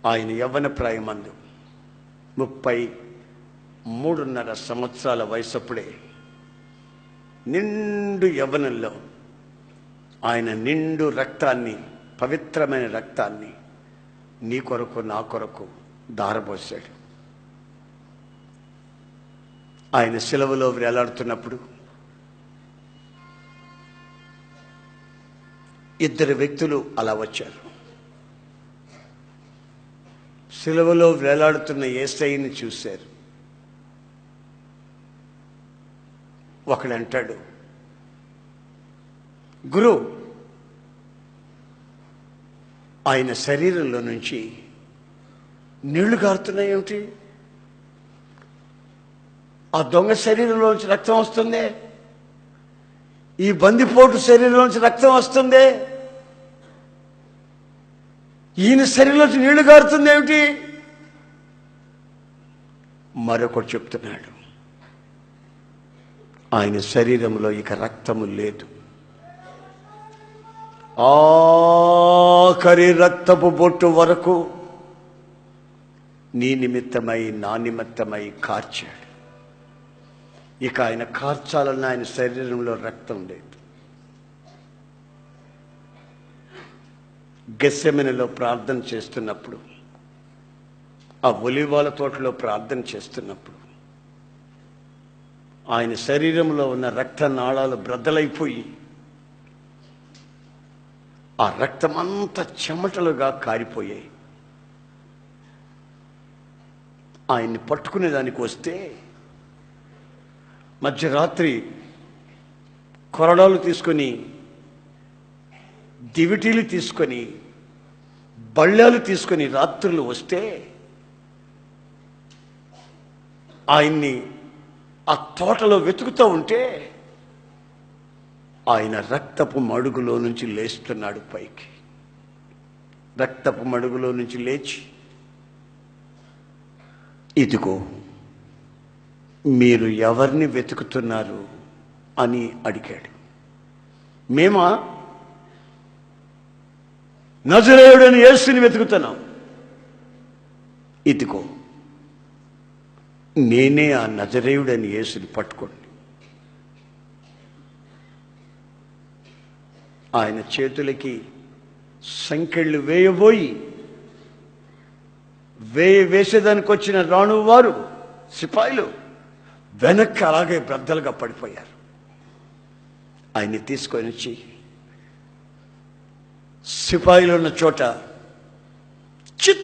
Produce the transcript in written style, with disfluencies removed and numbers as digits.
ఆయన యవ్వన ప్రాయమందు 33.5 సంవత్సరాల వయసప్పుడే నిండు యవ్వనంలో ఆయన నిండు రక్తాన్ని, పవిత్రమైన రక్తాన్ని నీ కొరకు నా కొరకు దారబోసాడు. ఆయన శిలువలో వేలాడుతున్నప్పుడు ఇద్దరు వ్యక్తులు అలా వచ్చారు. శిలువలో వేలాడుతున్న యేసయ్యని చూశారు. ఒకడంటాడు, గురు, ఆయన శరీరంలో నుంచి నీళ్లు కారుతున్నాయేమిటి? ఆ దొంగ శరీరంలోంచి రక్తం వస్తుందే, ఈ బందిపోటు శరీరంలోంచి రక్తం వస్తుందే, ఈయన శరీరంలోంచి నీళ్లు కారుతుంది ఏమిటి? మరొకడు చెప్తున్నాడు, ఆయన శరీరంలో ఇక రక్తము లేదు, ఆఖరి రక్తపు బొట్టు వరకు నీ నిమిత్తమై నా నిమిత్తమై కార్చాడు. ఇక ఆయన కార్చాలన్న ఆయన శరీరంలో రక్తం లేదు. గెత్సెమనెలో ప్రార్థన చేస్తున్నప్పుడు, ఆ ఒలీవల తోటలో ప్రార్థన చేస్తున్నప్పుడు ఆయన శరీరంలో ఉన్న రక్త నాళాలు బ్రద్దలైపోయి ఆ రక్తమంతా చెమటలుగా కారిపోయాయి. ఆయన్ని పట్టుకునేదానికి వస్తే మధ్యరాత్రి కొరడాలు తీసుకొని, దివిటీలు తీసుకొని, బళ్ళాలు తీసుకొని రాత్రులు వస్తే ఆయన్ని ఆ తోటలో వెతుకుతూ ఉంటే ఆయన రక్తపు మడుగులో నుంచి లేస్తున్నాడు పైకి. రక్తపు మడుగులో నుంచి లేచి, ఇదిగో మీరు ఎవరిని వెతుకుతున్నారు అని అడిగాడు. మేమా నజరేయుడని యేసుని వెతుకుతున్నాం. ఇదిగో నేనే ఆ నజరేయుడని యేసుని పట్టుకోండి. ఆయన చేతులకి సంకెళ్ళు వేయబోయి వేసేదానికి వచ్చిన రాణువు వారు, సిపాయిలు వెనక్కి అలాగే బ్రద్దలుగా పడిపోయారు. ఆయన్ని తీసుకొని వచ్చి సిపాయిలు ఉన్న చోట